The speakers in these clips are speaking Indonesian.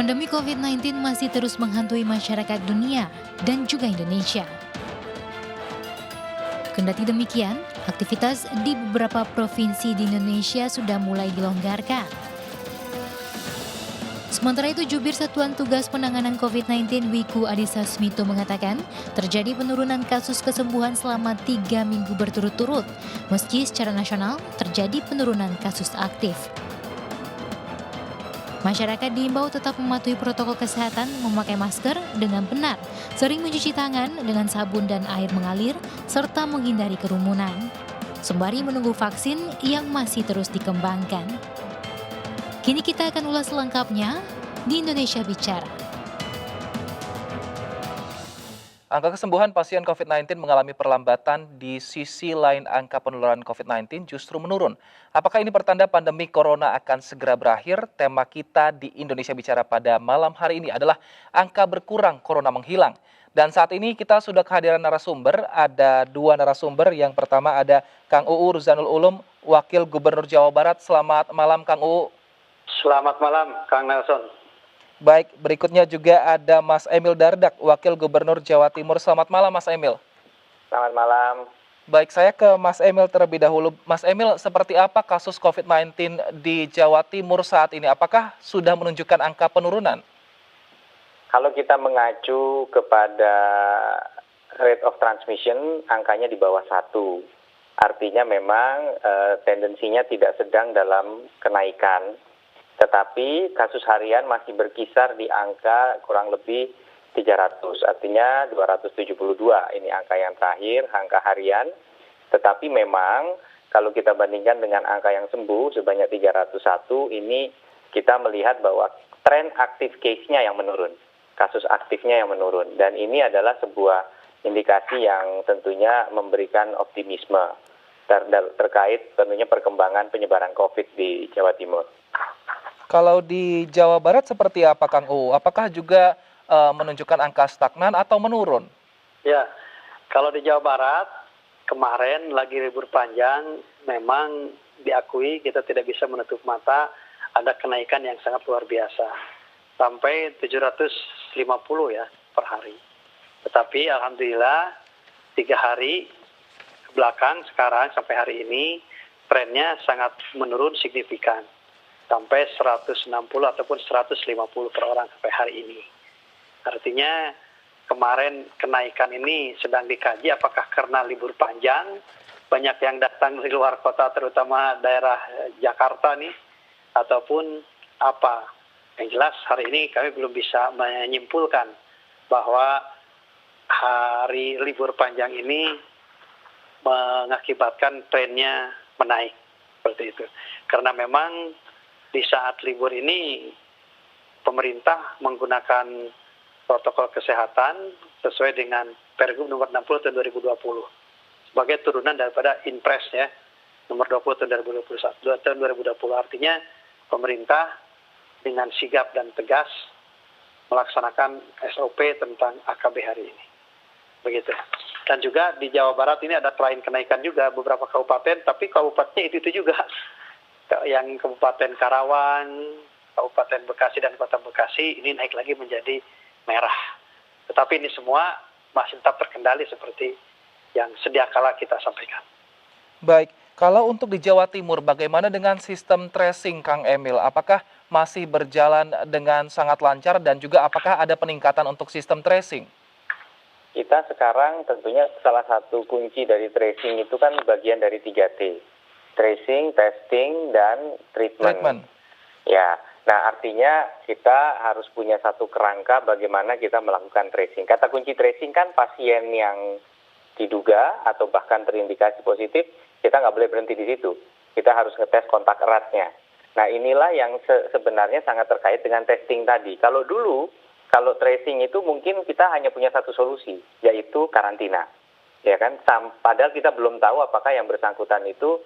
Pandemi COVID-19 masih terus menghantui masyarakat dunia dan juga Indonesia. Kendati demikian, aktivitas di beberapa provinsi di Indonesia sudah mulai dilonggarkan. Sementara itu, Jubir Satuan Tugas Penanganan COVID-19 Wiku Adhisa Smito mengatakan terjadi penurunan kasus kesembuhan selama 3 minggu berturut-turut, meski secara nasional terjadi penurunan kasus aktif. Masyarakat diimbau tetap mematuhi protokol kesehatan, memakai masker dengan benar, sering mencuci tangan dengan sabun dan air mengalir, serta menghindari kerumunan. Sembari menunggu vaksin yang masih terus dikembangkan. Kini kita akan ulas selengkapnya di Indonesia Bicara. Angka kesembuhan pasien COVID-19 mengalami perlambatan, di sisi lain angka penularan COVID-19 justru menurun. Apakah ini pertanda pandemi corona akan segera berakhir? Tema kita di Indonesia Bicara pada malam hari ini adalah angka berkurang, corona menghilang. Dan saat ini kita sudah kehadiran narasumber, ada 2 narasumber. Yang pertama ada Kang UU Ruzanul Ulum, Wakil Gubernur Jawa Barat. Selamat malam Kang UU. Selamat malam Kang Nelson. Baik, berikutnya juga ada Mas Emil Dardak, Wakil Gubernur Jawa Timur. Selamat malam Mas Emil. Selamat malam. Baik, saya ke Mas Emil terlebih dahulu. Mas Emil, seperti apa kasus COVID-19 di Jawa Timur saat ini? Apakah sudah menunjukkan angka penurunan? Kalau kita mengacu kepada rate of transmission, angkanya di bawah 1. Artinya memang tendensinya tidak sedang dalam kenaikan. Tetapi kasus harian masih berkisar di angka kurang lebih 300, artinya 272. Ini angka yang terakhir, angka harian. Tetapi memang kalau kita bandingkan dengan angka yang sembuh sebanyak 301, ini kita melihat bahwa tren aktif case-nya yang menurun, kasus aktifnya yang menurun. Dan ini adalah sebuah indikasi yang tentunya memberikan optimisme terkait tentunya perkembangan penyebaran COVID di Jawa Timur. Kalau di Jawa Barat seperti apa Kang UU? Apakah juga menunjukkan angka stagnan atau menurun? Ya, kalau di Jawa Barat kemarin lagi libur panjang, memang diakui kita tidak bisa menutup mata ada kenaikan yang sangat luar biasa. Sampai 750 ya per hari. Tetapi alhamdulillah 3 hari ke belakang sekarang sampai hari ini trennya sangat menurun signifikan. Sampai 160 ataupun 150 per orang sampai hari ini. Artinya kemarin kenaikan ini sedang dikaji apakah karena libur panjang, banyak yang datang dari luar kota terutama daerah Jakarta nih, ataupun apa. Yang jelas hari ini kami belum bisa menyimpulkan bahwa hari libur panjang ini mengakibatkan trennya menaik seperti itu. Karena memang di saat libur ini, pemerintah menggunakan protokol kesehatan sesuai dengan Pergub nomor 60 tahun 2020 sebagai turunan daripada Inpres ya nomor 20 tahun 2020. Artinya pemerintah dengan sigap dan tegas melaksanakan SOP tentang AKB hari ini. Begitu. Dan juga di Jawa Barat ini ada selain kenaikan juga beberapa kabupaten, tapi kabupatennya itu juga. Yang Kabupaten Karawang, Kabupaten Bekasi dan Kota Bekasi ini naik lagi menjadi merah. Tetapi ini semua masih tetap terkendali seperti yang sedia kala kita sampaikan. Baik, kalau untuk di Jawa Timur bagaimana dengan sistem tracing Kang Emil? Apakah masih berjalan dengan sangat lancar dan juga apakah ada peningkatan untuk sistem tracing? Kita sekarang tentunya salah satu kunci dari tracing itu kan bagian dari 3T. Tracing, testing, dan treatment. Ya, nah artinya kita harus punya satu kerangka bagaimana kita melakukan tracing. Kata kunci tracing kan pasien yang diduga atau bahkan terindikasi positif, kita nggak boleh berhenti di situ. Kita harus ngetes kontak eratnya. Nah inilah yang sebenarnya sangat terkait dengan testing tadi. Kalau tracing itu mungkin kita hanya punya satu solusi, yaitu karantina. Ya kan, padahal kita belum tahu apakah yang bersangkutan itu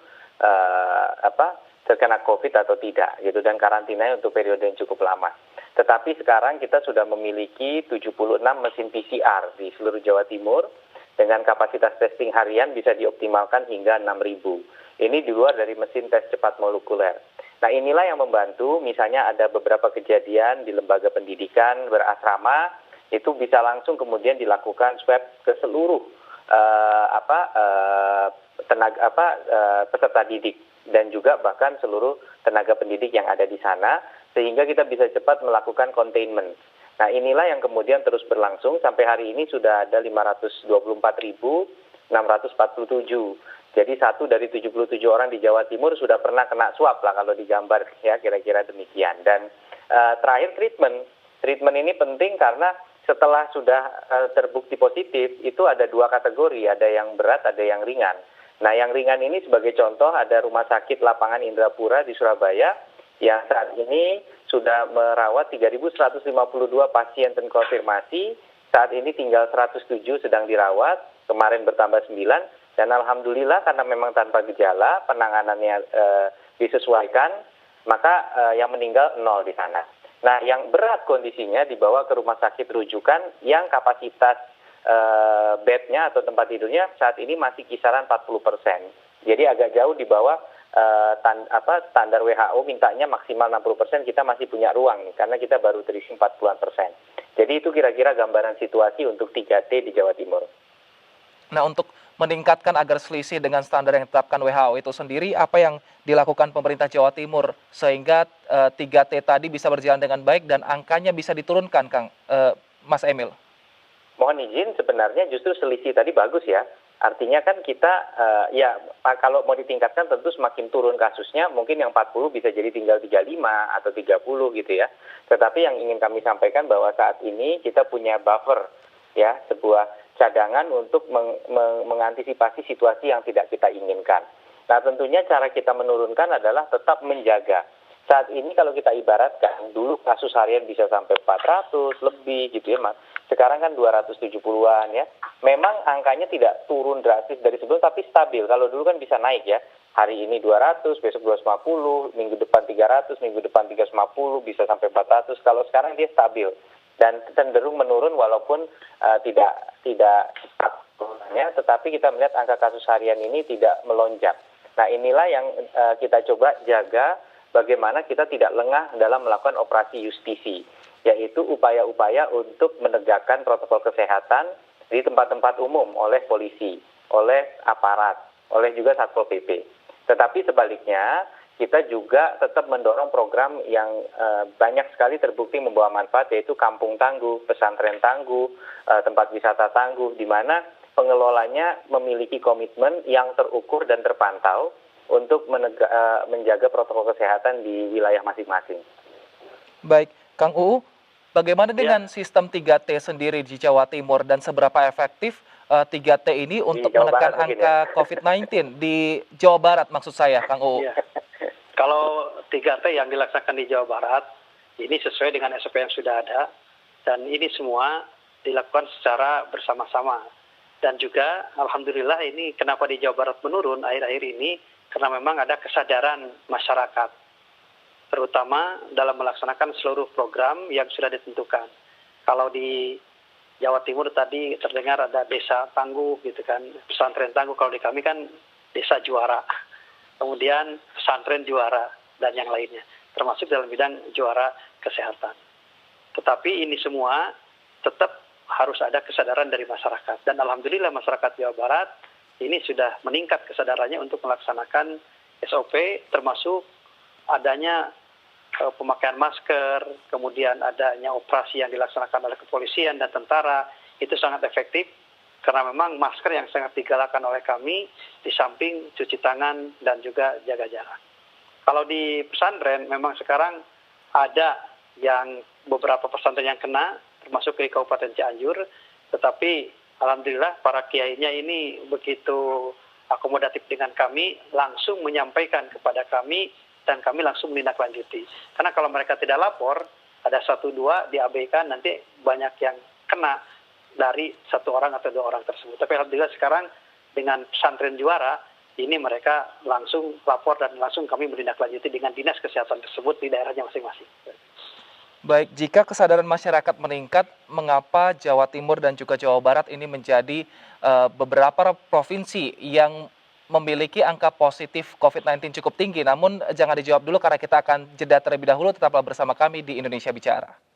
terkena COVID atau tidak gitu, dan karantinanya untuk periode yang cukup lama. Tetapi sekarang kita sudah memiliki 76 mesin PCR di seluruh Jawa Timur dengan kapasitas testing harian bisa dioptimalkan hingga 6.000. Ini di luar dari mesin tes cepat molekuler. Nah inilah yang membantu, misalnya ada beberapa kejadian di lembaga pendidikan berasrama, itu bisa langsung kemudian dilakukan swab ke seluruh peserta didik dan juga bahkan seluruh tenaga pendidik yang ada di sana, sehingga kita bisa cepat melakukan containment. Nah inilah yang kemudian terus berlangsung sampai hari ini sudah ada 524.647. Jadi 1 dari 77 orang di Jawa Timur sudah pernah kena swab lah kalau digambar ya, kira-kira demikian. Dan terakhir treatment ini penting karena setelah sudah terbukti positif itu ada 2 kategori, ada yang berat, ada yang ringan. Nah yang ringan ini sebagai contoh ada Rumah Sakit Lapangan Indrapura di Surabaya yang saat ini sudah merawat 3.152 pasien terkonfirmasi, saat ini tinggal 107 sedang dirawat, kemarin bertambah 9, dan alhamdulillah karena memang tanpa gejala, penanganannya disesuaikan, maka yang meninggal 0 di sana. Nah yang berat kondisinya dibawa ke rumah sakit rujukan yang kapasitas bednya atau tempat tidurnya saat ini masih kisaran 40%. Jadi agak jauh di bawah standar WHO mintanya maksimal 60%, kita masih punya ruang nih, karena kita baru terisi 40%. Jadi itu kira-kira gambaran situasi untuk 3T di Jawa Timur. Nah, untuk meningkatkan agar selisih dengan standar yang ditetapkan WHO itu sendiri, apa yang dilakukan pemerintah Jawa Timur sehingga 3T tadi bisa berjalan dengan baik dan angkanya bisa diturunkan, Mas Emil? Mohon izin, sebenarnya justru selisih tadi bagus ya. Artinya kan kita, kalau mau ditingkatkan tentu semakin turun kasusnya, mungkin yang 40 bisa jadi tinggal 35 atau 30 gitu ya. Tetapi yang ingin kami sampaikan bahwa saat ini kita punya buffer, ya, sebuah cadangan untuk mengantisipasi situasi yang tidak kita inginkan. Nah tentunya cara kita menurunkan adalah tetap menjaga. Saat ini kalau kita ibaratkan, dulu kasus harian bisa sampai 400 lebih gitu ya Mas. Sekarang kan 270-an ya. Memang angkanya tidak turun drastis dari sebelum, tapi stabil. Kalau dulu kan bisa naik ya. Hari ini 200, besok 250, minggu depan 300, minggu depan 350, bisa sampai 400. Kalau sekarang dia stabil dan cenderung menurun walaupun tidak cepat turunannya, tetapi kita melihat angka kasus harian ini tidak melonjak. Nah inilah yang kita coba jaga, bagaimana kita tidak lengah dalam melakukan operasi justisi, yaitu upaya-upaya untuk menegakkan protokol kesehatan di tempat-tempat umum oleh polisi, oleh aparat, oleh juga Satpol PP. Tetapi sebaliknya, kita juga tetap mendorong program yang banyak sekali terbukti membawa manfaat, yaitu Kampung Tangguh, Pesantren Tangguh, tempat wisata tangguh, di mana pengelolanya memiliki komitmen yang terukur dan terpantau untuk menjaga protokol kesehatan di wilayah masing-masing. Baik, Kang UU, bagaimana dengan sistem 3T sendiri di Jawa Timur dan seberapa efektif 3T ini untuk menekan angka COVID-19 di Jawa Barat maksud saya, Kang UU? Ya. Kalau 3T yang dilaksanakan di Jawa Barat, ini sesuai dengan SOP yang sudah ada, dan ini semua dilakukan secara bersama-sama. Dan juga, alhamdulillah ini kenapa di Jawa Barat menurun akhir-akhir ini, karena memang ada kesadaran masyarakat, terutama dalam melaksanakan seluruh program yang sudah ditentukan. Kalau di Jawa Timur tadi terdengar ada desa tangguh gitu kan, pesantren tangguh, kalau di kami kan desa juara. Kemudian pesantren juara dan yang lainnya, termasuk dalam bidang juara kesehatan. Tetapi ini semua tetap harus ada kesadaran dari masyarakat. Dan alhamdulillah masyarakat Jawa Barat ini sudah meningkat kesadarannya untuk melaksanakan SOP, termasuk adanya pemakaian masker, kemudian adanya operasi yang dilaksanakan oleh kepolisian dan tentara, itu sangat efektif. Karena memang masker yang sangat digalakkan oleh kami, di samping cuci tangan dan juga jaga jarak. Kalau di pesantren, memang sekarang ada yang beberapa pesantren yang kena, termasuk di Kabupaten Cianjur, tetapi alhamdulillah para kiainya ini begitu akomodatif dengan kami, langsung menyampaikan kepada kami, dan kami langsung menindaklanjuti. Karena kalau mereka tidak lapor, ada 1-2 diabaikan, nanti banyak yang kena dari 1 orang atau 2 orang tersebut. Tapi alhamdulillah sekarang dengan pesantren juara, ini mereka langsung lapor dan langsung kami menindaklanjuti dengan dinas kesehatan tersebut di daerahnya masing-masing. Baik, jika kesadaran masyarakat meningkat, mengapa Jawa Timur dan juga Jawa Barat ini menjadi beberapa provinsi yang memiliki angka positif COVID-19 cukup tinggi. Namun jangan dijawab dulu karena kita akan jeda terlebih dahulu. Tetaplah bersama kami di Indonesia Bicara.